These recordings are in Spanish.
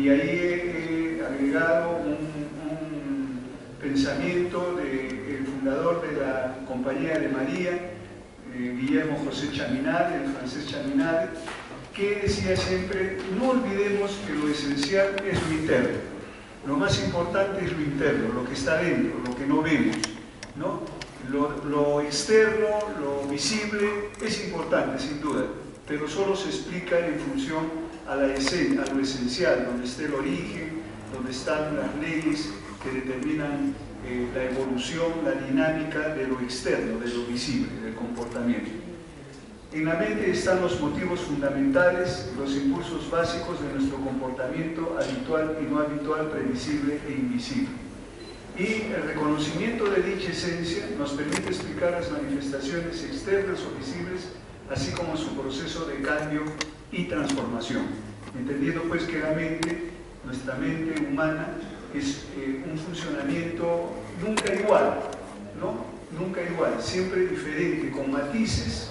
Y ahí he agregado un pensamiento del fundador de la Compañía de María, Guillermo José Chaminade, el francés Chaminade, que decía siempre: no olvidemos que lo esencial es lo interno, lo más importante es lo interno, lo que está dentro, lo que no vemos, ¿no? Lo externo, lo visible es importante, sin duda, pero solo se explica en función a lo esencial, donde está el origen, donde están las leyes que determinan la evolución, la dinámica de lo externo, de lo visible, del comportamiento. En la mente están los motivos fundamentales, los impulsos básicos de nuestro comportamiento habitual y no habitual, previsible e invisible. Y el reconocimiento de dicha esencia nos permite explicar las manifestaciones externas o visibles, así como su proceso de cambio y transformación. Entendiendo pues que la mente, nuestra mente humana, es un funcionamiento nunca igual, ¿no? Nunca igual, siempre diferente, con matices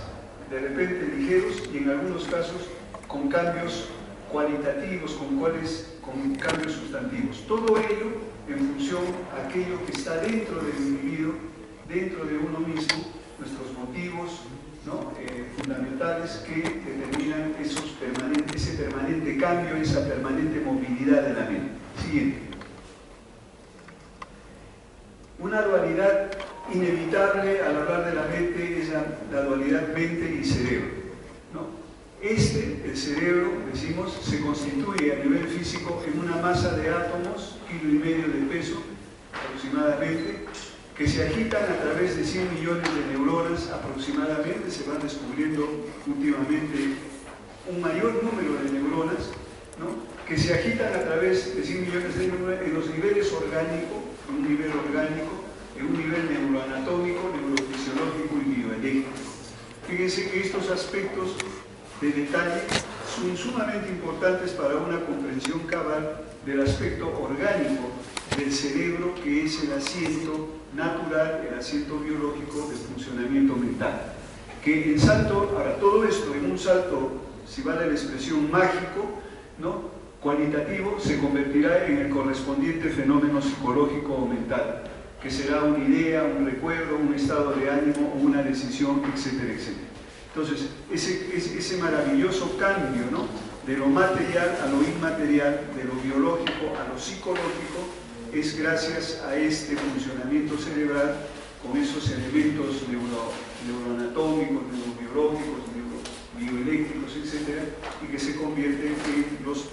de repente ligeros y en algunos casos con cambios cualitativos, con cambios sustantivos. Todo ello en función a aquello que está dentro del individuo, dentro de uno mismo, nuestros motivos, ¿no? Fundamentales que determinan ese permanente cambio, esa permanente movilidad de la mente. Siguiente. Una dualidad inevitable al hablar de la mente es la dualidad mente y cerebro, ¿no? El cerebro, decimos, se constituye a nivel físico en una masa de átomos, 1,5 kg de peso aproximadamente, que se agitan a través de 100 millones de neuronas aproximadamente. Se van descubriendo últimamente un mayor número de neuronas, ¿no? Que se agitan a través de 100 millones de neuronas en los niveles orgánicos, en un nivel orgánico, en un nivel neuroanatómico, neurofisiológico y bioeléctrico. Fíjense que estos aspectos de detalle son sumamente importantes para una comprensión cabal del aspecto orgánico del cerebro, que es el asiento natural, el asiento biológico del funcionamiento mental. Que en salto, ahora todo esto en un salto, si vale la expresión mágico, ¿no? Cualitativo, se convertirá en el correspondiente fenómeno psicológico o mental, que será una idea, un recuerdo, un estado de ánimo o una decisión, etcétera, etcétera. Entonces, ese maravilloso cambio, ¿no? De lo material a lo inmaterial, de lo biológico a lo psicológico, es gracias a este funcionamiento cerebral con esos elementos neuroanatómicos, neurobiológicos, bioeléctricos, etcétera, y que se convierten en los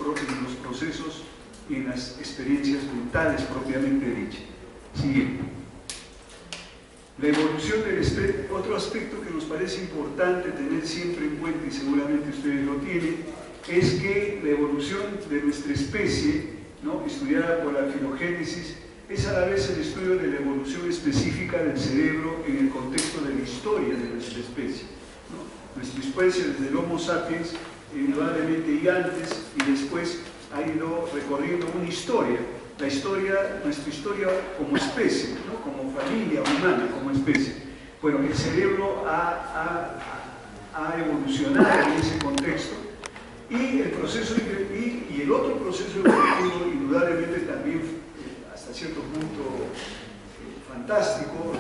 procesos y en las experiencias mentales propiamente dichas. Siguiente. La evolución del espectro, otro aspecto que nos parece importante tener siempre en cuenta, y seguramente ustedes lo tienen, es que la evolución de nuestra especie, ¿no? Estudiada por la filogénesis, es a la vez el estudio de la evolución específica del cerebro en el contexto de la historia de nuestra especie, ¿no? Nuestra especie, desde el Homo sapiens, indudablemente y antes y después, ha ido recorriendo una historia, nuestra historia como especie, ¿no? Como familia humana, como especie. Bueno, el cerebro ha evolucionado en ese contexto, y el otro proceso evolutivo, indudablemente también hasta cierto punto fantástico,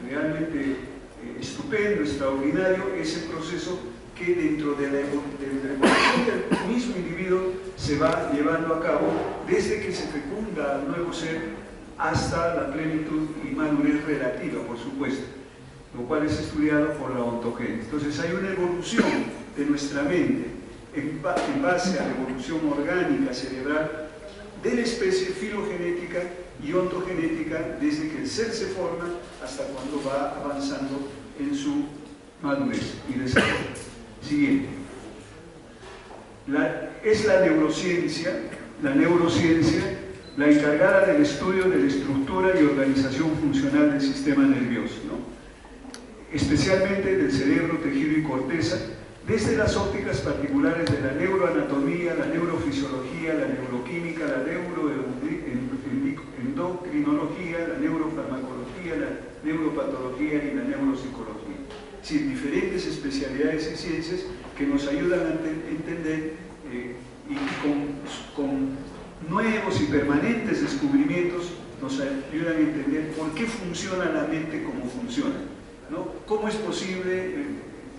realmente estupendo, extraordinario, es el proceso que dentro de la evolución del mismo individuo se va llevando a cabo desde que se fecunda al nuevo ser hasta la plenitud y madurez relativa, por supuesto, lo cual es estudiado por la ontogénesis. Entonces hay una evolución de nuestra mente en base a la evolución orgánica cerebral de la especie, filogenética y ontogenética, desde que el ser se forma hasta cuando va avanzando en su madurez y desarrollo. Siguiente. Es la neurociencia la encargada del estudio de la estructura y organización funcional del sistema nervioso, ¿no? Especialmente del cerebro, tejido y corteza, desde las ópticas particulares de la neuroanatomía, la neurofisiología, la neuroquímica, la neuroendocrinología, la neurofarmacología, la neuropatología y la neuropsicología. Es decir, diferentes especialidades y ciencias que nos ayudan a entender y con con nuevos y permanentes descubrimientos, nos ayudan a entender por qué funciona la mente como funciona, ¿no? ¿Cómo es posible,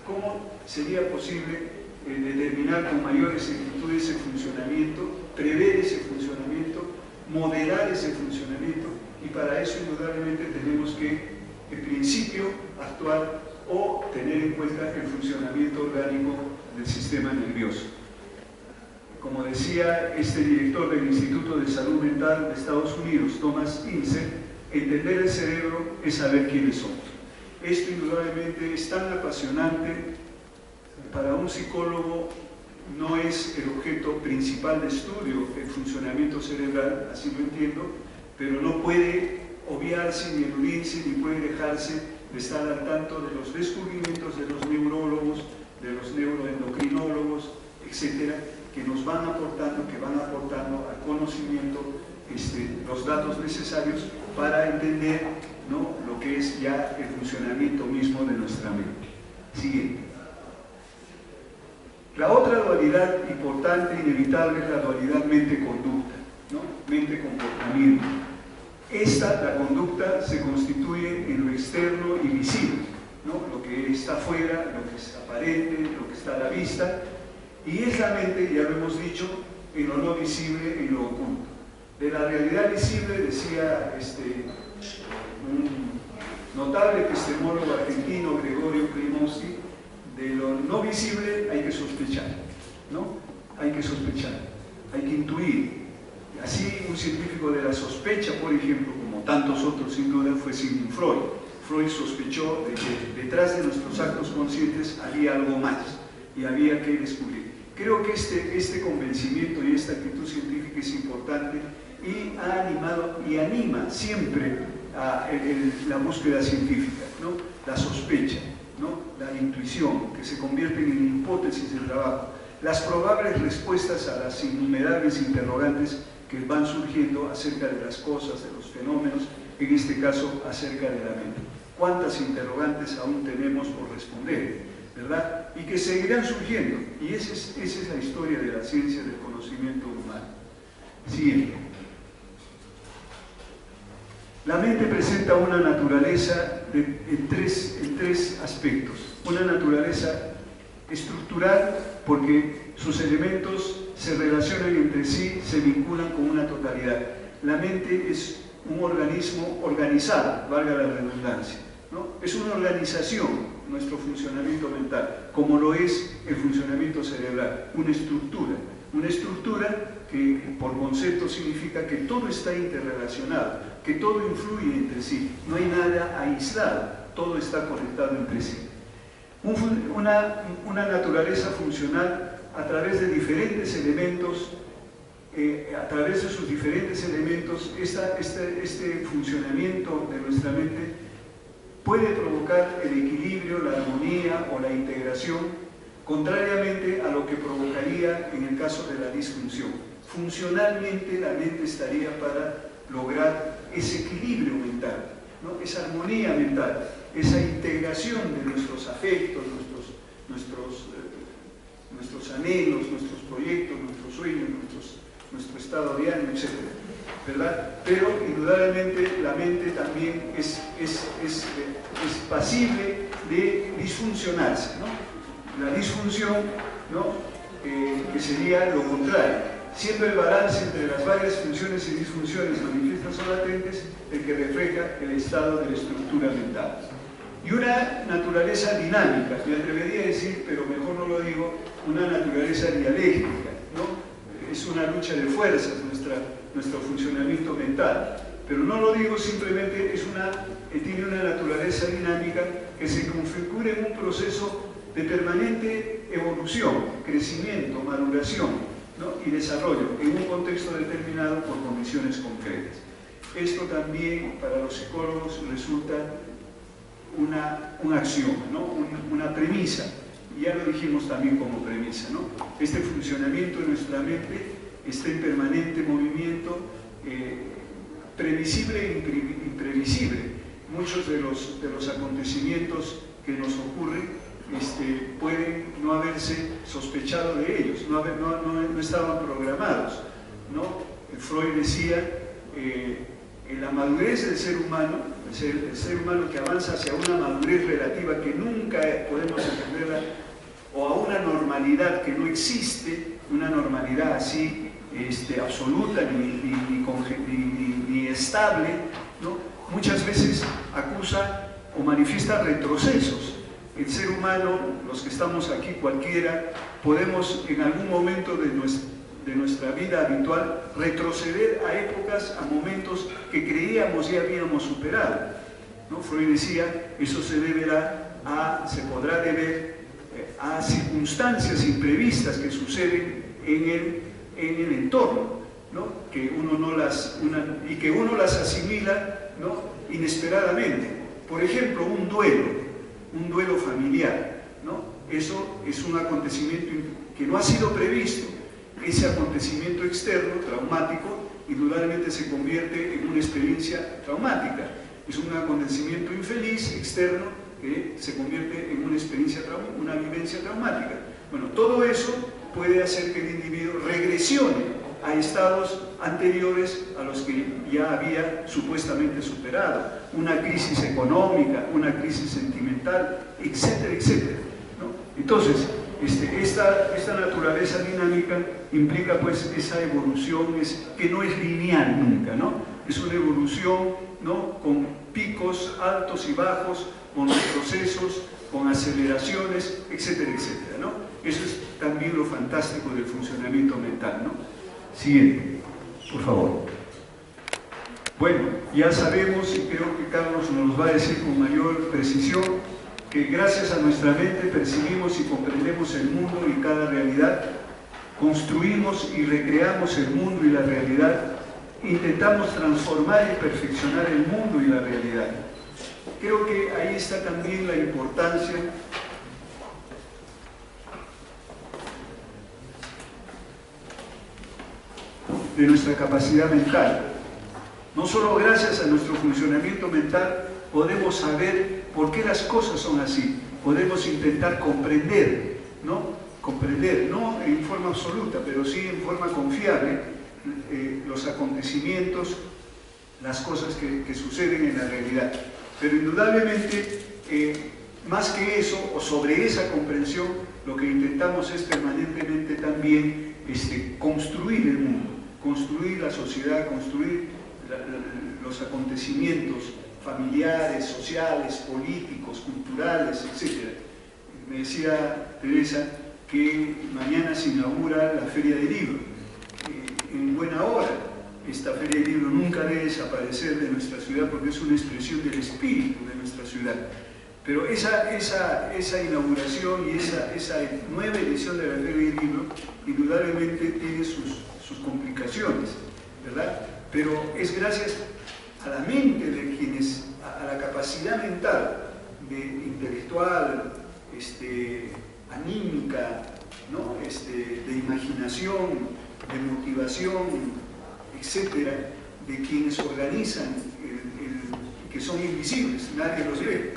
cómo sería posible determinar con mayor exactitud ese funcionamiento, prever ese funcionamiento, modelar ese funcionamiento? Y para eso indudablemente tenemos que, en principio, actuar o tener en cuenta el funcionamiento orgánico del sistema nervioso. Como decía este director del Instituto de Salud Mental de Estados Unidos, Thomas Insel, entender el cerebro es saber quiénes somos. Esto indudablemente es tan apasionante. Para un psicólogo no es el objeto principal de estudio el funcionamiento cerebral, así lo entiendo, pero no puede obviarse ni eludirse ni puede dejarse de estar al tanto de los descubrimientos de los neurólogos, de los neuroendocrinólogos, etcétera, que nos van aportando, al conocimiento los datos necesarios para entender, ¿no?, lo que es ya el funcionamiento mismo de nuestra mente. Siguiente. La otra dualidad importante e inevitable es la dualidad mente-conducta, ¿no? Mente-comportamiento. La conducta se constituye en lo externo y visible, ¿no?, lo que está afuera, lo que es aparente, lo que está a la vista, y es la mente, ya lo hemos dicho, en lo no visible, en lo oculto. De la realidad visible, decía un notable epistemólogo argentino, Gregorio Klimovsky, de lo no visible hay que sospechar, ¿no? Hay que sospechar, hay que intuir. Así un científico de la sospecha, por ejemplo, como tantos otros sin duda, fue Sigmund Freud. Freud sospechó de que detrás de nuestros actos conscientes había algo más y había que descubrir. Creo que este convencimiento y esta actitud científica es importante y ha animado y anima siempre a la búsqueda científica, ¿no? La sospecha, ¿no?, la intuición, que se convierten en hipótesis de trabajo, las probables respuestas a las innumerables interrogantes que van surgiendo acerca de las cosas, de los fenómenos, en este caso acerca de la mente. ¿Cuántas interrogantes aún tenemos por responder, verdad? Y que seguirán surgiendo, y esa es la historia de la ciencia del conocimiento humano. Siguiente. La mente presenta una naturaleza en tres aspectos. Una naturaleza estructural, porque sus elementos se relacionan entre sí, se vinculan con una totalidad. La mente es un organismo organizado, valga la redundancia, ¿no? Es una organización, nuestro funcionamiento mental, como lo es el funcionamiento cerebral, una estructura que por concepto significa que todo está interrelacionado, que todo influye entre sí, no hay nada aislado, todo está conectado entre sí. Una naturaleza funcional a través de diferentes elementos, a través de sus diferentes elementos, este funcionamiento de nuestra mente puede provocar el equilibrio, la armonía o la integración, contrariamente a lo que provocaría en el caso de la disfunción. Funcionalmente la mente estaría para lograr ese equilibrio mental, ¿no?, esa armonía mental, esa integración de nuestros afectos, nuestros anhelos, nuestros proyectos, nuestros sueños, nuestro estado de ánimo, etc., ¿verdad? Pero indudablemente la mente también es pasible de disfuncionarse, ¿no? La disfunción, ¿no?, que sería lo contrario, siendo el balance entre las varias funciones y disfunciones manifiestas o latentes el que refleja el estado de la estructura mental. Y una naturaleza dinámica, me atrevería a decir, pero mejor no lo digo, una naturaleza dialéctica, ¿no? Es una lucha de fuerzas nuestro funcionamiento mental, pero no lo digo simplemente, tiene una naturaleza dinámica que se configura en un proceso de permanente evolución, crecimiento, maduración, ¿no?, y desarrollo en un contexto determinado por condiciones concretas. Esto también para los psicólogos resulta un axioma, ¿no?, una premisa, y ya lo dijimos también como premisa, ¿no? Este funcionamiento de nuestra mente está en permanente movimiento, previsible e imprevisible. Muchos de los acontecimientos que nos ocurren pueden no haberse sospechado de ellos, no estaban programados, Freud decía, en la madurez del ser humano, el ser humano que avanza hacia una madurez relativa que nunca podemos entenderla, o a una normalidad que no existe, una normalidad así absoluta ni estable, ¿no? Muchas veces acusa o manifiesta retrocesos. El ser humano, los que estamos aquí cualquiera, podemos en algún momento de nuestra vida habitual retroceder a épocas, a momentos que creíamos ya habíamos superado, ¿no? Freud decía, eso se podrá deber a circunstancias imprevistas que suceden en el entorno, ¿no? Que uno las asimila, ¿no? Inesperadamente. Por ejemplo, un duelo familiar, ¿no? Eso es un acontecimiento que no ha sido previsto. Ese acontecimiento externo, traumático, indudablemente se convierte en una experiencia traumática. Es un acontecimiento infeliz, externo, que se convierte en una vivencia traumática. Bueno, todo eso puede hacer que el individuo regresione a estados anteriores a los que ya había supuestamente superado. Una crisis económica, una crisis sentimental, etcétera, etcétera, ¿no? Entonces, esta naturaleza dinámica implica pues esa evolución que no es lineal nunca, ¿no? Es una evolución, ¿no? Con picos altos y bajos, con retrocesos, con aceleraciones, etcétera, etcétera, ¿no? Eso es también lo fantástico del funcionamiento mental, ¿no? Siguiente, por favor. Bueno, ya sabemos, y creo que Carlos nos lo va a decir con mayor precisión, que gracias a nuestra mente percibimos y comprendemos el mundo y cada realidad, construimos y recreamos el mundo y la realidad, intentamos transformar y perfeccionar el mundo y la realidad. Creo que ahí está también la importancia de nuestra capacidad mental. No solo gracias a nuestro funcionamiento mental podemos saber por qué las cosas son así, podemos intentar comprender, ¿no? Comprender, no en forma absoluta, pero sí en forma confiable, los acontecimientos, las cosas que suceden en la realidad. Pero indudablemente, más que eso, o sobre esa comprensión, lo que intentamos es permanentemente también construir el mundo, construir la sociedad, construir los acontecimientos familiares, sociales, políticos, culturales, etc. Me decía Teresa que mañana se inaugura la Feria del Libro. En buena hora, esta Feria del Libro nunca debe desaparecer de nuestra ciudad porque es una expresión del espíritu de nuestra ciudad. Pero esa inauguración y esa nueva edición de la Feria del Libro indudablemente tiene sus complicaciones, ¿verdad? Pero es gracias a la mente de quienes, a la capacidad mental, intelectual, anímica, ¿no? De imaginación, de motivación, etcétera, de quienes organizan, que son invisibles, nadie los ve.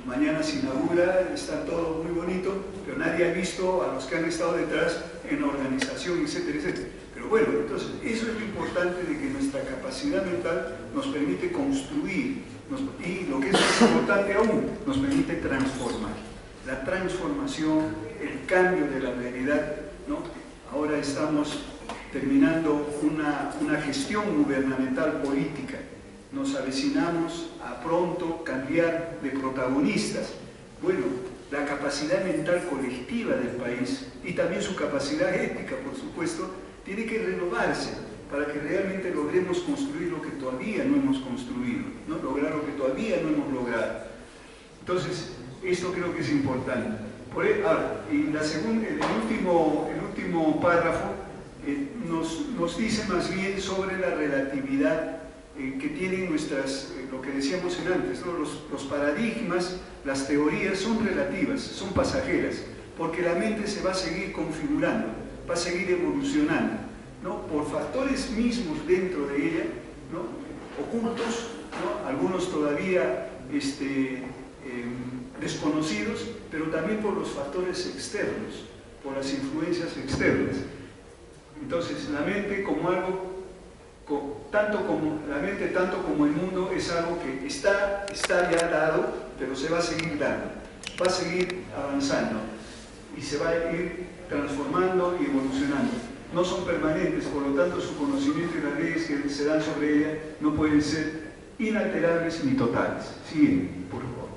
Mañana se inaugura, está todo muy bonito, pero nadie ha visto a los que han estado detrás en la organización, etcétera, etcétera. Pero bueno, entonces, eso es lo importante de que nuestra capacidad mental nos permite construir, y lo que es más importante aún, nos permite transformar. La transformación, el cambio de la realidad, ¿no? Ahora estamos terminando una gestión gubernamental política. Nos avecinamos a pronto cambiar de protagonistas. Bueno, la capacidad mental colectiva del país y también su capacidad ética, por supuesto, tiene que renovarse para que realmente logremos construir lo que todavía no hemos construido, ¿no? Lograr lo que todavía no hemos logrado. Entonces, esto creo que es importante. Ahora, y el último párrafo nos dice más bien sobre la relatividad que tienen lo que decíamos antes, ¿no? Los paradigmas, las teorías son relativas, son pasajeras, porque la mente se va a seguir configurando, va a seguir evolucionando, ¿no? Por factores mismos dentro de ella, ¿no? Ocultos, ¿no? Algunos todavía desconocidos, pero también por los factores externos, por las influencias externas. Entonces, la mente como algo tanto como la mente, tanto como el mundo, es algo que está ya dado, pero se va a seguir dando, va a seguir avanzando y se va a ir transformando y evolucionando. No son permanentes, por lo tanto su conocimiento y las leyes que se dan sobre ella no pueden ser inalterables ni totales. Sigue, por favor.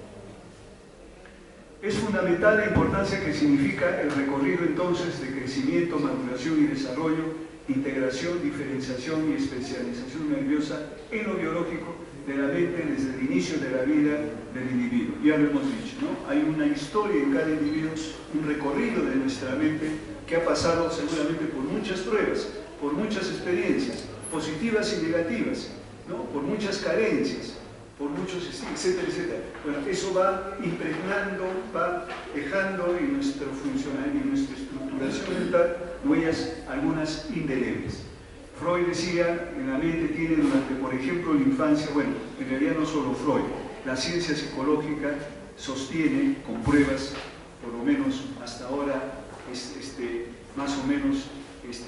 Es fundamental la importancia que significa el recorrido entonces de crecimiento, maduración y desarrollo, integración, diferenciación y especialización nerviosa en lo biológico de la mente desde el inicio de la vida del individuo. Ya lo hemos dicho, ¿no? Hay una historia en cada individuo, un recorrido de nuestra mente que ha pasado seguramente por muchas pruebas, por muchas experiencias, positivas y negativas, ¿no? Por muchas carencias, por muchos, etcétera, etcétera. Bueno, eso va impregnando, va dejando en nuestro funcionamiento, en nuestra estructuración mental, huellas algunas indelebles. Freud decía, en la mente tiene durante, por ejemplo, la infancia, bueno, en realidad no solo Freud, la ciencia psicológica sostiene con pruebas, por lo menos hasta ahora, más o menos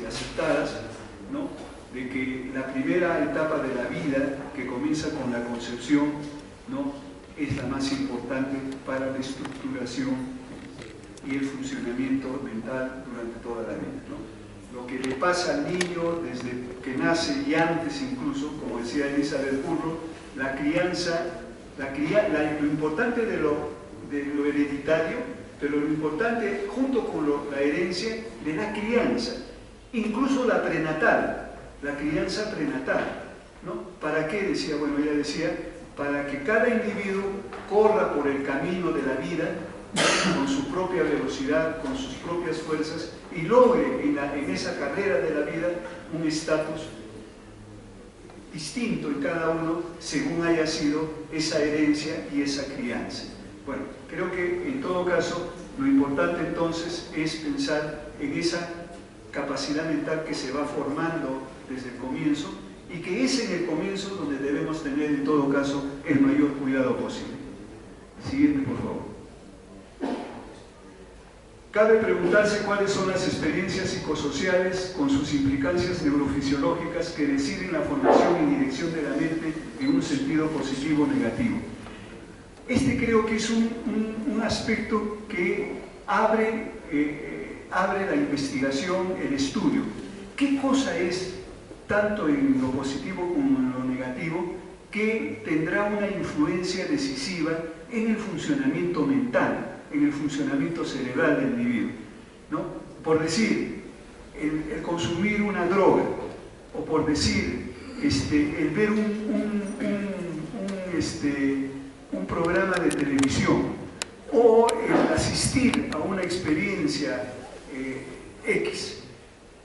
aceptadas, ¿no?, de que la primera etapa de la vida, que comienza con la concepción, ¿no?, es la más importante para la estructuración y el funcionamiento mental durante toda la vida, ¿no? Lo que le pasa al niño desde que nace y antes incluso, como decía Elizabeth Burro, la crianza, lo importante de lo hereditario, pero lo importante junto con la herencia de la crianza, incluso la prenatal, la crianza prenatal, ¿no? ¿Para qué? Decía, bueno, ella decía, para que cada individuo corra por el camino de la vida con su propia velocidad, con sus propias fuerzas y logre en esa carrera de la vida un estatus distinto en cada uno según haya sido esa herencia y esa crianza. Bueno, creo que en todo caso lo importante entonces es pensar en esa capacidad mental que se va formando desde el comienzo y que es en el comienzo donde debemos tener en todo caso el mayor cuidado posible. Siguiente, por favor. Cabe preguntarse cuáles son las experiencias psicosociales con sus implicancias neurofisiológicas que deciden la formación y dirección de la mente en un sentido positivo o negativo. Creo que es un aspecto que abre la investigación, el estudio. ¿Qué cosa es, tanto en lo positivo como en lo negativo, que tendrá una influencia decisiva en el funcionamiento mental, en el funcionamiento cerebral del individuo, ¿no? Por decir, el consumir una droga, o por decir, el ver un programa de televisión, o el asistir a una experiencia X.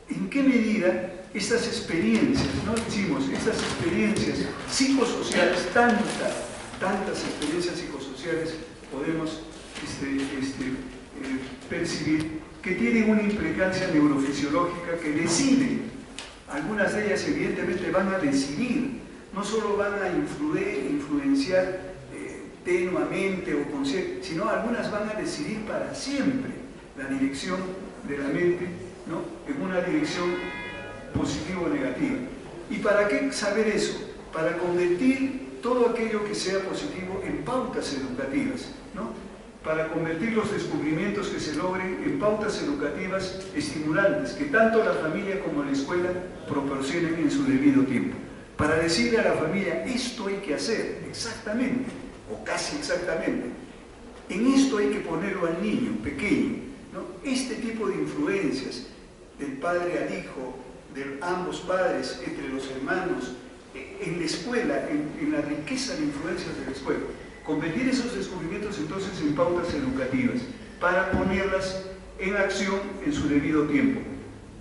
¿En qué medida estas experiencias, no decimos, estas experiencias psicosociales, tantas experiencias psicosociales podemos percibir que tienen una implicancia neurofisiológica que deciden? Algunas de ellas evidentemente van a decidir, no solo van a influenciar tenuamente o consciente, sino algunas van a decidir para siempre la dirección de la mente, ¿no?, en una dirección positiva o negativa. ¿Y para qué saber eso? Para convertir todo aquello que sea positivo en pautas educativas, ¿no? Para convertir los descubrimientos que se logren en pautas educativas estimulantes, que tanto la familia como la escuela proporcionen en su debido tiempo. Para decirle a la familia, esto hay que hacer, exactamente, o casi exactamente. En esto hay que ponerlo al niño pequeño, ¿no? Este tipo de influencias del padre al hijo, de ambos padres, entre los hermanos, en la escuela, en la riqueza de influencias de la escuela. Convertir esos descubrimientos entonces en pautas educativas para ponerlas en acción en su debido tiempo.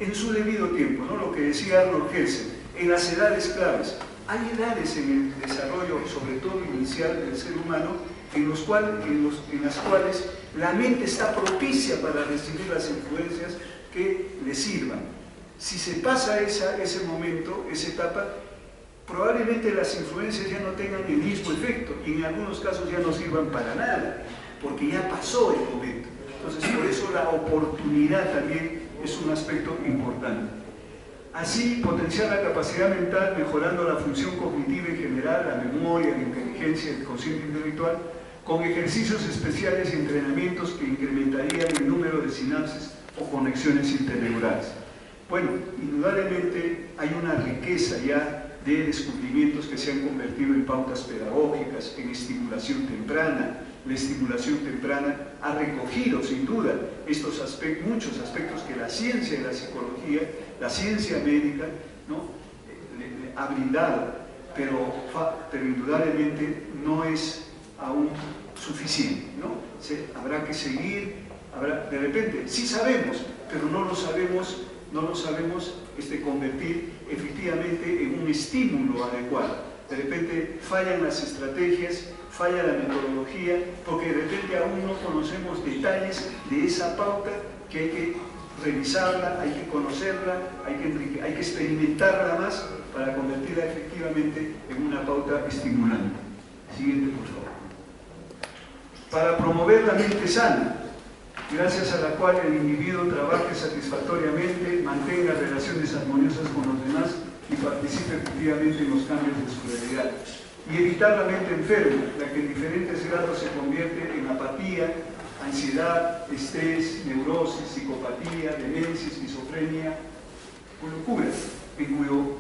En su debido tiempo, ¿no? Lo que decía Arnold Hesse, en las edades claves. Hay edades en el desarrollo, sobre todo inicial del ser humano, en las cuales la mente está propicia para recibir las influencias que le sirvan. Si se pasa ese momento, esa etapa, probablemente las influencias ya no tengan el mismo efecto y en algunos casos ya no sirvan para nada, porque ya pasó el momento. Entonces, por eso la oportunidad también es un aspecto importante. Así, potenciar la capacidad mental mejorando la función cognitiva en general, la memoria, la inteligencia, el cociente intelectual, con ejercicios especiales y entrenamientos que incrementarían el número de sinapsis o conexiones interneurales. Bueno, indudablemente hay una riqueza ya de descubrimientos que se han convertido en pautas pedagógicas, en estimulación temprana. La estimulación temprana ha recogido, sin duda, estos aspectos, muchos aspectos que la ciencia de la psicología, la ciencia médica, ¿no? le ha brindado, pero indudablemente no es aún suficiente, ¿no? Habrá que seguir, de repente, sí sabemos, pero no lo sabemos convertir efectivamente en un estímulo adecuado. De repente fallan las estrategias, falla la metodología, porque de repente aún no conocemos detalles de esa pauta que hay que revisarla, hay que conocerla, hay que experimentarla más para convertirla efectivamente en una pauta estimulante. Siguiente, por favor. Para promover la mente sana, gracias a la cual el individuo trabaje satisfactoriamente, mantenga relaciones armoniosas con los demás y participe efectivamente en los cambios de su realidad. Y evitar la mente enferma, la que en diferentes grados se convierte en apatía, ansiedad, estrés, neurosis, psicopatía, demencia, esquizofrenia o locura, en cuyo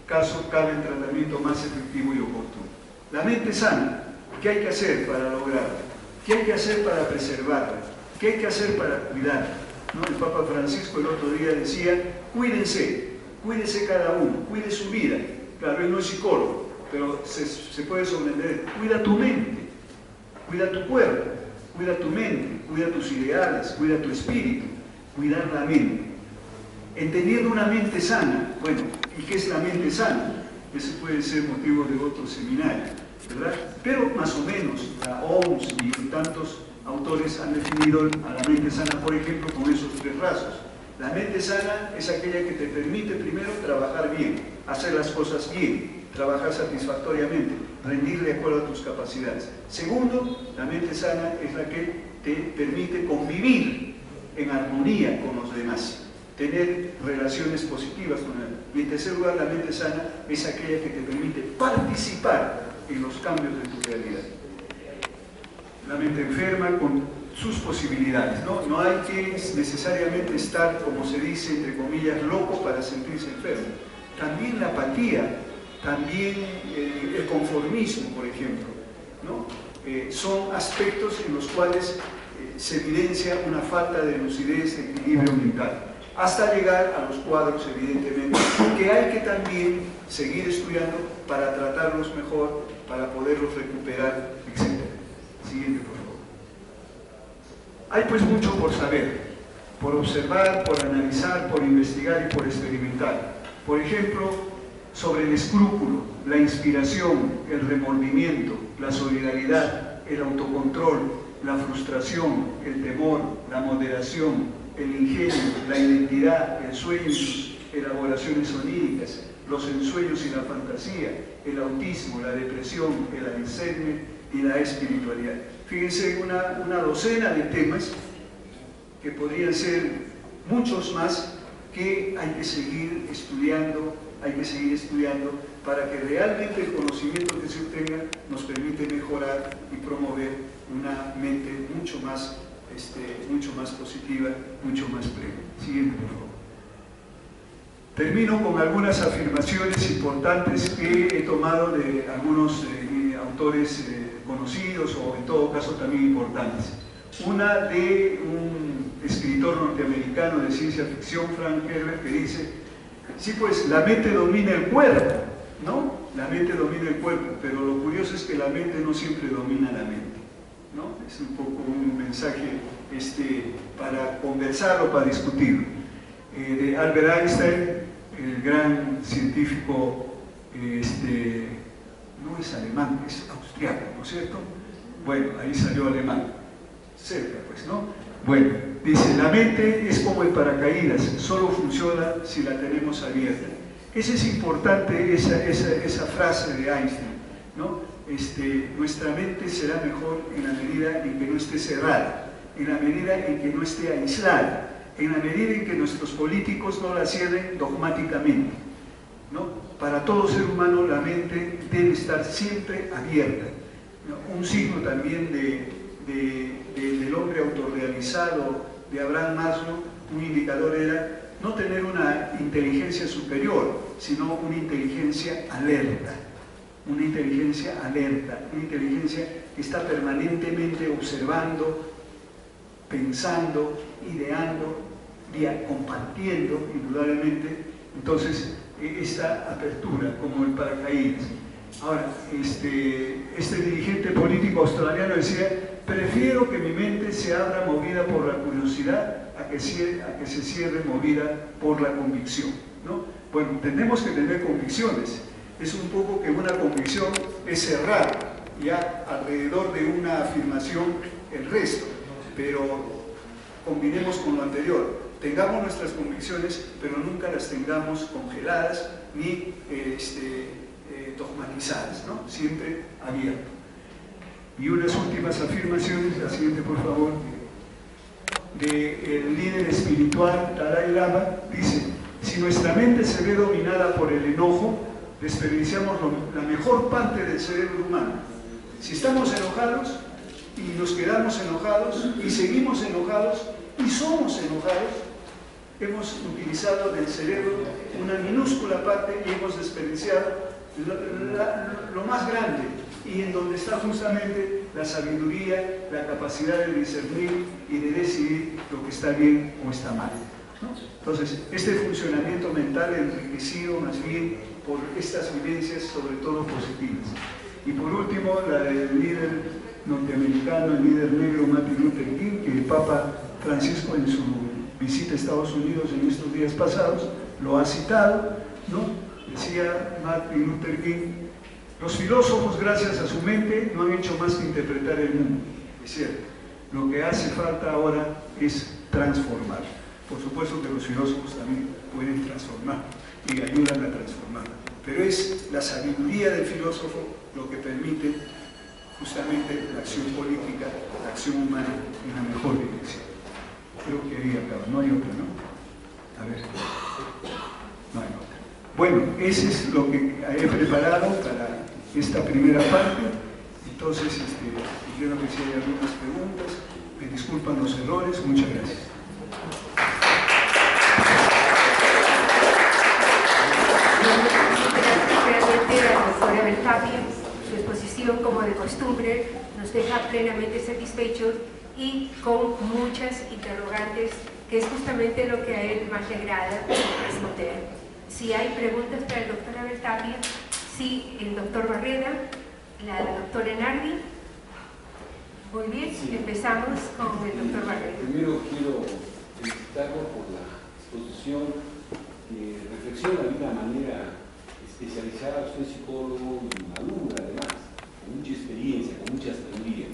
caso cabe el tratamiento más efectivo y oportuno. La mente sana, ¿qué hay que hacer para lograrla? ¿Qué hay que hacer para preservarla? ¿Qué hay que hacer para cuidarla? ¿No? El Papa Francisco el otro día decía, cuídense cada uno, cuide su vida. Claro, él no es psicólogo, pero se puede sobreentender. Cuida tu mente, cuida tu cuerpo, cuida tu mente, cuida tus ideales, cuida tu espíritu, cuidar la mente. Entendiendo una mente sana, bueno, ¿y qué es la mente sana? Ese puede ser motivo de otro seminario, ¿verdad? Pero más o menos, la OMS y tantos autores han definido a la mente sana, por ejemplo, con esos tres rasgos. La mente sana es aquella que te permite primero trabajar bien, hacer las cosas bien, trabajar satisfactoriamente, rendir de acuerdo a tus capacidades. Segundo, la mente sana es la que te permite convivir en armonía con los demás, tener relaciones positivas con él. Y en tercer lugar, la mente sana es aquella que te permite participar en los cambios de tu realidad. La mente enferma con sus posibilidades, ¿no? No hay que necesariamente estar, como se dice, entre comillas, loco para sentirse enfermo. También la apatía, también el conformismo, por ejemplo, ¿no? Son aspectos en los cuales se evidencia una falta de lucidez, de equilibrio mental, hasta llegar a los cuadros, evidentemente, que hay que también seguir estudiando para tratarlos mejor, para poderlos recuperar, etc. Siguiente, por favor. Hay pues mucho por saber, por observar, por analizar, por investigar y por experimentar. Por ejemplo, sobre el escrúpulo, la inspiración, el remordimiento, la solidaridad, el autocontrol, la frustración, el temor, la moderación, el ingenio, la identidad, el sueño, elaboraciones oníricas, los ensueños y la fantasía, el autismo, la depresión, el Alzheimer y la espiritualidad. Fíjense, una docena de temas que podrían ser muchos más que hay que seguir estudiando para que realmente el conocimiento que se obtenga nos permite mejorar y promover una mente mucho más positiva, mucho más plena. Siguiente, por favor. Termino con algunas afirmaciones importantes que he tomado de algunos autores conocidos o en todo caso también importantes. Una de un escritor norteamericano de ciencia ficción, Frank Herbert, que dice, sí, pues la mente domina el cuerpo, ¿no? La mente domina el cuerpo, pero lo curioso es que la mente no siempre domina la mente, ¿no? Es un poco un mensaje para conversarlo, para discutirlo. De Albert Einstein, el gran científico, no es alemán, es austriaco, ¿no es cierto? Bueno, ahí salió alemán, cerca pues, ¿no? Bueno, dice, la mente es como el paracaídas, solo funciona si la tenemos abierta. Esa es importante, esa frase de Einstein, ¿no? Nuestra mente será mejor en la medida en que no esté cerrada, en la medida en que no esté aislada, en la medida en que nuestros políticos no la cierren dogmáticamente, ¿no? Para todo ser humano la mente debe estar siempre abierta, ¿no? Un signo también del hombre autorrealizado de Abraham Maslow, un indicador era no tener una inteligencia superior, sino una inteligencia alerta. Una inteligencia alerta, una inteligencia que está permanentemente observando, pensando, ideando, compartiendo, indudablemente. Entonces, esta apertura, como el paracaídas. Ahora, este dirigente político australiano decía: prefiero que mi mente se abra movida por la curiosidad a que se cierre movida por la convicción, ¿no? Bueno, tenemos que tener convicciones. Es un poco que una convicción es cerrar ya alrededor de una afirmación el resto, pero combinemos con lo anterior. Tengamos nuestras convicciones, pero nunca las tengamos congeladas ni dogmatizadas, ¿no? Siempre abierto. Y unas últimas afirmaciones, la siguiente por favor, del líder espiritual Dalai Lama, dice: si nuestra mente se ve dominada por el enojo, desperdiciamos la mejor parte del cerebro humano. Si estamos enojados y nos quedamos enojados y seguimos enojados y somos enojados, hemos utilizado del cerebro una minúscula parte y hemos desperdiciado lo más grande, y en donde está justamente la sabiduría, la capacidad de discernir y de decidir lo que está bien o está mal, ¿no? Entonces, este funcionamiento mental enriquecido más bien por estas vivencias, sobre todo positivas. Y por último, la del líder norteamericano, el líder negro Martin Luther King, que el Papa Francisco en su visita a Estados Unidos en estos días pasados lo ha citado, ¿no? Decía Martin Luther King: los filósofos, gracias a su mente, no han hecho más que interpretar el mundo. Es cierto, lo que hace falta ahora es transformar. Por supuesto que los filósofos también pueden transformar y ayudan a transformar, pero es la sabiduría del filósofo lo que permite justamente la acción política, la acción humana en la mejor dirección. Creo que ahí acaba, no hay otra, ¿no? A ver, no hay otra. Bueno, ese es lo que he preparado para esta primera parte. Entonces, quiero que si hay algunas preguntas, me disculpan los errores. Muchas gracias. Realmente a la doctora Abel Tapia, su exposición, como de costumbre, nos deja plenamente satisfechos y con muchas interrogantes, que es justamente lo que a él más le agrada responder. Si hay preguntas para el doctor Abel Tapia, sí, el doctor Barreda, la doctora Enardi. Muy bien, sí. Empezamos con el doctor Barreda. Primero quiero felicitarlo por la exposición que reflexiona de una manera especializada. Usted es psicólogo maduro, además, con mucha experiencia, con mucha sabiduría.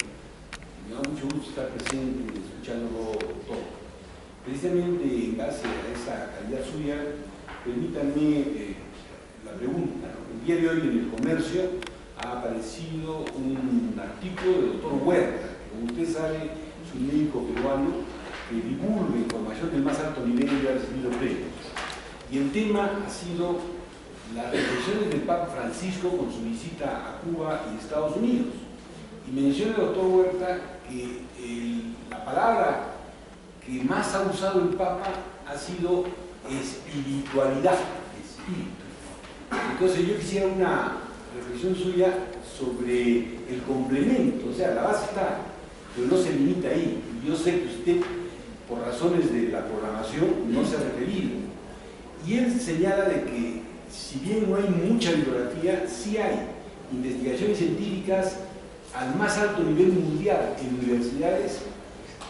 Me da mucho gusto estar presente y escuchándolo todo. Precisamente en base a esa calidad suya, permítanme la pregunta, ¿no? El día de hoy en El Comercio ha aparecido un artículo del doctor Huerta, que, como usted sabe, es un médico peruano que divulga información del más alto nivel y ha recibido premios. Y el tema ha sido las reflexiones del Papa Francisco con su visita a Cuba y Estados Unidos. Y menciona el doctor Huerta que la palabra que más ha usado el Papa ha sido espiritualidad, espíritu. Entonces yo quisiera una reflexión suya sobre el complemento, o sea, la base está, pero no se limita ahí. Yo sé que usted, por razones de la programación, no se ha referido. Y él señala de que, si bien no hay mucha bibliografía, sí hay investigaciones científicas al más alto nivel mundial en universidades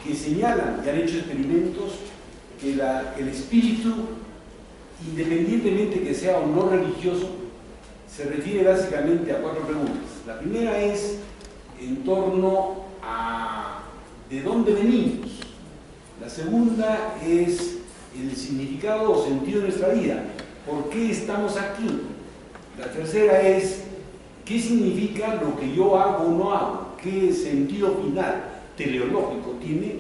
que señalan y han hecho experimentos que el espíritu, independientemente que sea o no religioso, se refiere básicamente a 4 preguntas. La primera es en torno a de dónde venimos. La segunda es el significado o sentido de nuestra vida. ¿Por qué estamos aquí? La tercera es ¿qué significa lo que yo hago o no hago? ¿Qué sentido final teleológico tiene?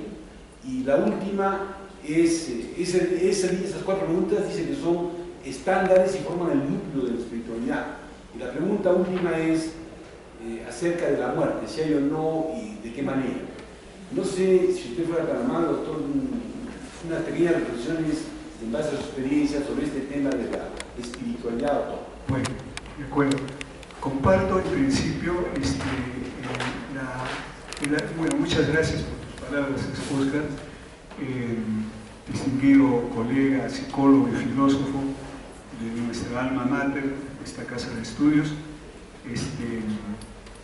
Y la última, esas 4 preguntas dicen que son estándares y forman el núcleo de la espiritualidad. Y la pregunta última es acerca de la muerte, si hay o no y de qué manera. No sé si usted fuera tan amable, doctor, unas pequeñas reflexiones en base a su experiencia sobre este tema de la espiritualidad, doctor. Bueno, de acuerdo. Comparto en principio bueno, muchas gracias por tus palabras, Oscar. Distinguido colega, psicólogo y filósofo de nuestra alma mater, esta casa de estudios.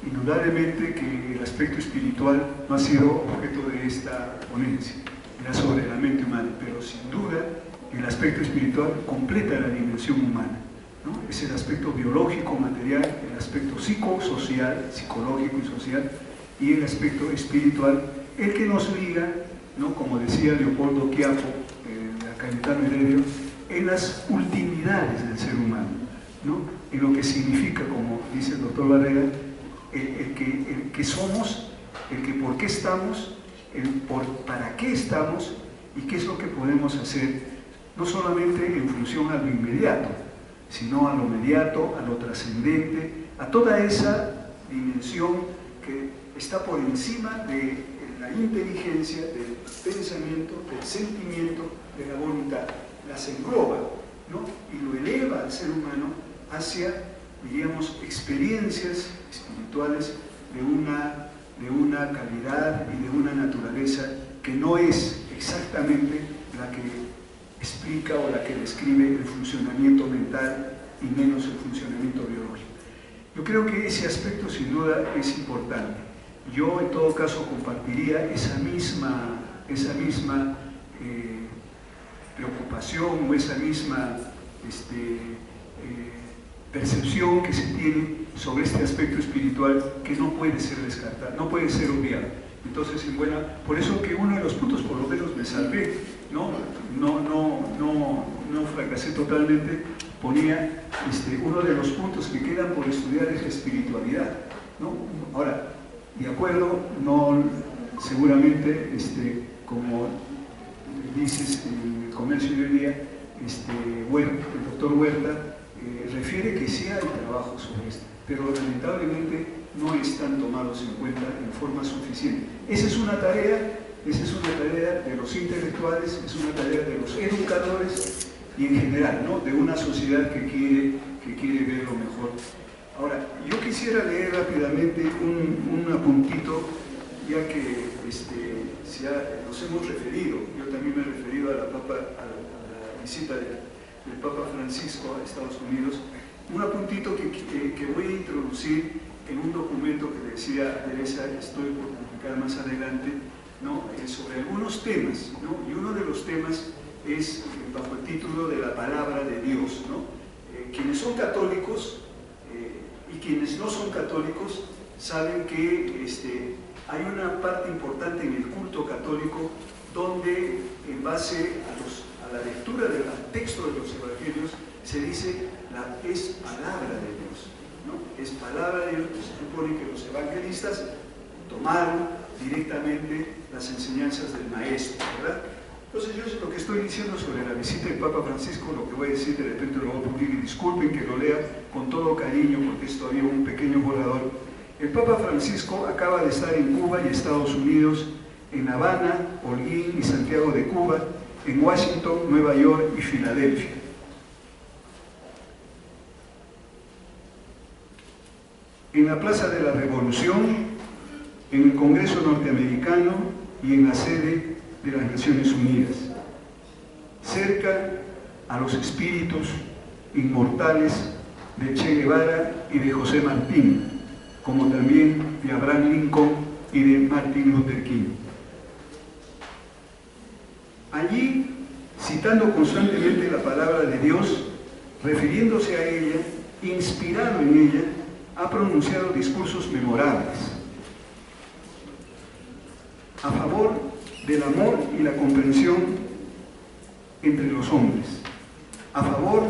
Indudablemente que el aspecto espiritual no ha sido objeto de esta ponencia, era sobre la mente humana, pero sin duda el aspecto espiritual completa la dimensión humana, ¿no? Es el aspecto biológico, material, el aspecto psicosocial, psicológico y social, y el aspecto espiritual, el que nos liga, ¿no? Como decía Leopoldo Quiapo, de Cayetano Heredia, en las ultimidades del ser humano, ¿no? En lo que significa, como dice el doctor Barrera, el que somos, el que por qué estamos, para qué estamos y qué es lo que podemos hacer, no solamente en función a lo inmediato, sino a lo mediato, a lo trascendente, a toda esa dimensión que está por encima de la inteligencia, del pensamiento, del sentimiento, de la voluntad. Las engloba, ¿no? Y lo eleva al ser humano hacia, diríamos, experiencias espirituales de una calidad y de una naturaleza que no es exactamente la que explica o la que describe el funcionamiento mental y menos el funcionamiento biológico. Yo creo que ese aspecto sin duda es importante. Yo en todo caso compartiría esa misma preocupación o esa misma percepción que se tiene sobre este aspecto espiritual que no puede ser descartado, no puede ser obviado. Entonces, por eso que uno de los puntos, por lo menos me salvé, no fracasé totalmente, ponía uno de los puntos que quedan por estudiar es la espiritualidad, ¿no? Ahora, de acuerdo, no seguramente, como dices en el comercio de hoy día, el doctor Huerta refiere que sí hay trabajo sobre esto, pero lamentablemente no están tomados en cuenta en forma suficiente. Esa es una tarea de los intelectuales, es una tarea de los educadores y en general, ¿no? De una sociedad que quiere ver lo mejor. Ahora, yo quisiera leer rápidamente un apuntito, ya que nos hemos referido, yo también me he referido a la visita del Papa Francisco a Estados Unidos, un apuntito que voy a introducir en un documento que decía Teresa, estoy por publicar más adelante, ¿no? Sobre algunos temas, ¿no? Y uno de los temas es bajo el título de la palabra de Dios, ¿no? Quienes son católicos y quienes no son católicos saben que hay una parte importante en el culto católico donde en base a la lectura del texto de los evangelios se dice es palabra de Dios, ¿no? Es palabra de Dios. Se supone que los evangelistas tomaron directamente las enseñanzas del maestro, ¿verdad? Entonces yo lo que estoy diciendo sobre la visita del Papa Francisco, lo que voy a decir de repente lo voy a publicar y disculpen que lo lea con todo cariño porque es todavía un pequeño borrador. El Papa Francisco acaba de estar en Cuba y Estados Unidos, en La Habana, Holguín y Santiago de Cuba, en Washington, Nueva York y Filadelfia. En la Plaza de la Revolución, en el Congreso norteamericano y en la sede de las Naciones Unidas, cerca a los espíritus inmortales de Che Guevara y de José Martín, como también de Abraham Lincoln y de Martin Luther King. Allí, citando constantemente la palabra de Dios, refiriéndose a ella, inspirado en ella, ha pronunciado discursos memorables a favor del amor y la comprensión entre los hombres, a favor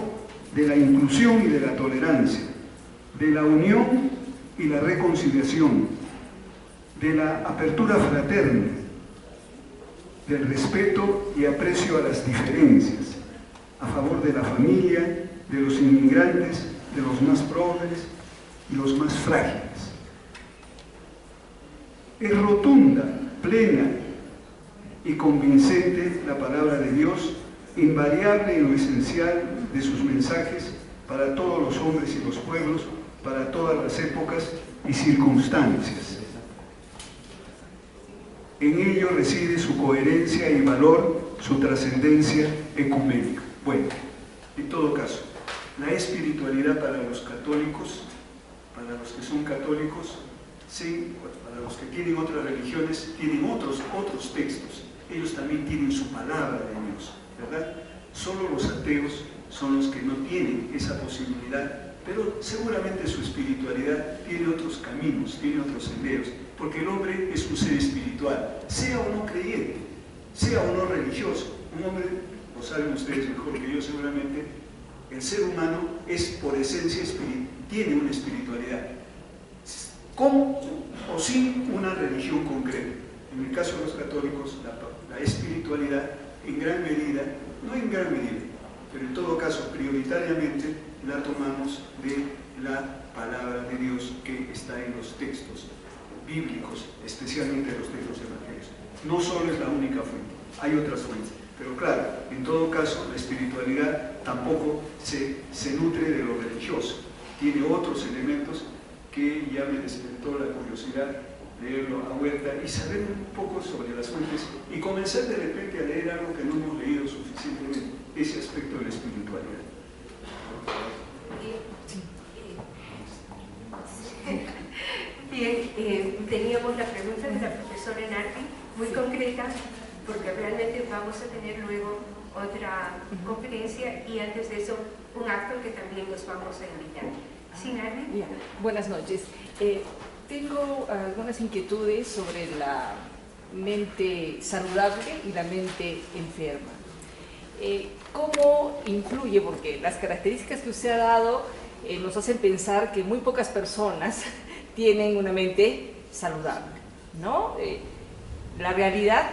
de la inclusión y de la tolerancia, de la unión y la reconciliación, de la apertura fraterna, del respeto y aprecio a las diferencias, a favor de la familia, de los inmigrantes, de los más pobres y los más frágiles. Es rotunda, plena y convincente la palabra de Dios, invariable en lo esencial de sus mensajes para todos los hombres y los pueblos, para todas las épocas y circunstancias. En ello reside su coherencia y valor, su trascendencia ecuménica. Bueno, en todo caso, la espiritualidad para los católicos, para los que son católicos, sí, para los que tienen otras religiones, tienen otros textos. Ellos también tienen su palabra de Dios, ¿verdad? Solo los ateos son los que no tienen esa posibilidad, pero seguramente su espiritualidad tiene otros caminos, tiene otros senderos, porque el hombre es un ser espiritual, sea o no creyente, sea o no religioso. Un hombre, lo saben ustedes mejor que yo seguramente, el ser humano es por esencia tiene una espiritualidad, con o sin una religión concreta. En el caso de los católicos, la espiritualidad en gran medida, no en gran medida, pero en todo caso prioritariamente la tomamos de la palabra de Dios que está en los textos bíblicos, especialmente los textos evangélicos. No solo es la única fuente, hay otras fuentes, pero claro, en todo caso la espiritualidad tampoco se nutre de lo religioso, tiene otros elementos que ya me despertó la curiosidad leerlo a Huerta y saber un poco sobre las fuentes y comenzar de repente a leer algo que no hemos leído suficientemente, ese aspecto de la espiritualidad. Bien, teníamos la pregunta de la profesora Nardi, muy concreta, porque realmente vamos a tener luego otra conferencia y antes de eso un acto que también los vamos a invitar. ¿Sí, Nardi? Ya. Buenas noches. Tengo algunas inquietudes sobre la mente saludable y la mente enferma. ¿Cómo influye? Porque las características que usted ha dado nos hacen pensar que muy pocas personas tienen una mente saludable, ¿no? La realidad,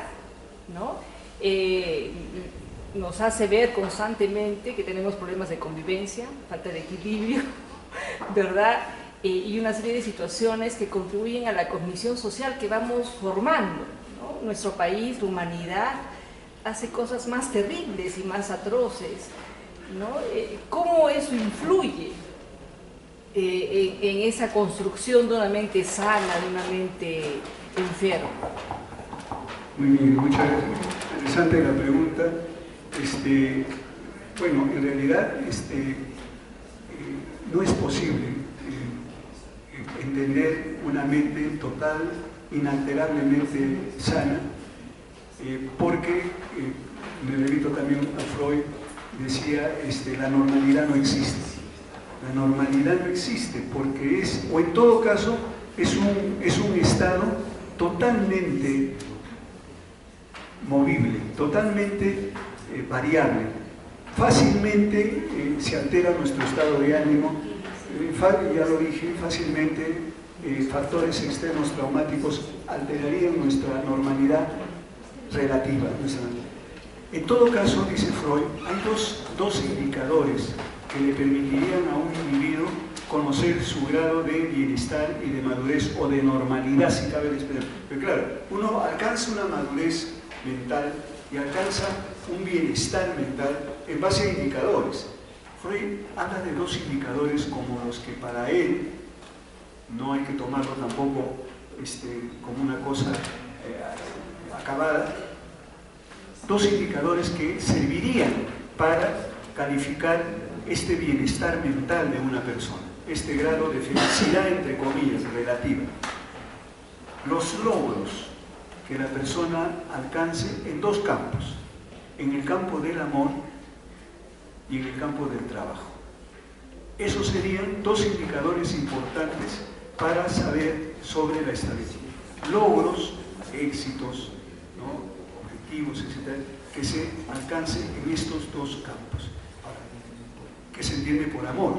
¿no? Nos hace ver constantemente que tenemos problemas de convivencia, falta de equilibrio, ¿verdad? Y una serie de situaciones que contribuyen a la cognición social que vamos formando, ¿no? Nuestro país, la humanidad, hace cosas más terribles y más atroces, ¿no? ¿Cómo eso influye en esa construcción de una mente sana, de una mente enferma? Muy bien, muchas gracias. Interesante la pregunta. Bueno, en realidad no es posible entender una mente total, inalterablemente sana, porque, me remito también a Freud, decía, la normalidad no existe. La normalidad no existe porque es, o en todo caso, es un estado totalmente movible, totalmente variable. Fácilmente se altera nuestro estado de ánimo, ya lo dije, fácilmente factores externos traumáticos alterarían nuestra normalidad relativa. En todo caso, dice Freud, hay dos indicadores que le permitirían a un individuo conocer su grado de bienestar y de madurez o de normalidad, si cabe la expresión. Pero claro, uno alcanza una madurez mental y alcanza un bienestar mental en base a indicadores. Freud habla de dos indicadores como los que para él, no hay que tomarlo tampoco como una cosa acabada, dos indicadores que servirían para calificar este bienestar mental de una persona, este grado de felicidad, entre comillas, relativa. Los logros que la persona alcance en dos campos, en el campo del amor y en el campo del trabajo. Esos serían dos indicadores importantes para saber sobre la estabilidad. Logros, éxitos, ¿no? Objetivos, etc., que se alcancen en estos dos campos. Que se entiende por amor,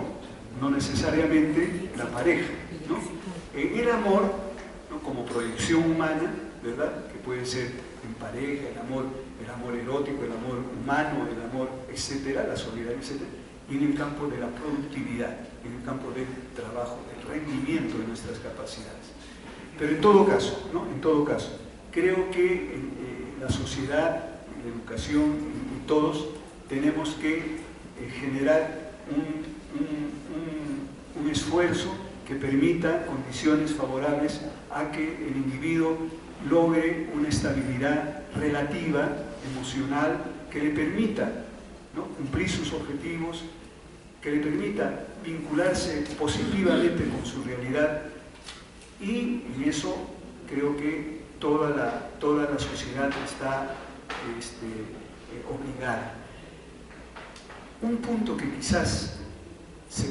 no necesariamente la pareja, ¿no? En el amor, ¿no?, como proyección humana, ¿verdad? Que puede ser en pareja, el amor erótico, el amor humano, el amor, etcétera, la solidaridad, etcétera, y en el campo de la productividad, en el campo del trabajo, del rendimiento de nuestras capacidades. Pero en todo caso, ¿no? En todo caso, creo que la sociedad, la educación y todos tenemos que generar un esfuerzo que permita condiciones favorables a que el individuo logre una estabilidad relativa, emocional, que le permita, ¿no?, cumplir sus objetivos, que le permita vincularse positivamente con su realidad, y en eso creo que toda la sociedad está obligada. Un punto que quizás se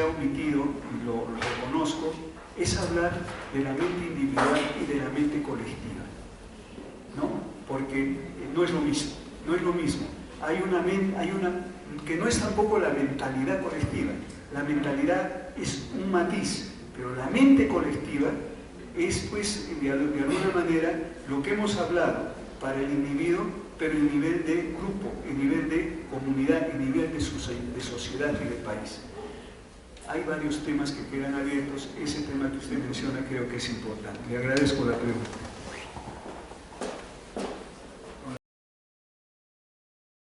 ha omitido, y lo reconozco, es hablar de la mente individual y de la mente colectiva, ¿no? Porque no es lo mismo, no es lo mismo. Hay una que no es tampoco la mentalidad colectiva. La mentalidad es un matiz, pero la mente colectiva es, pues, de alguna manera, lo que hemos hablado para el individuo, pero en nivel de grupo, en nivel de comunidad, en nivel de sociedad y de país. Hay varios temas que quedan abiertos. Ese tema que usted menciona creo que es importante. Le agradezco la pregunta.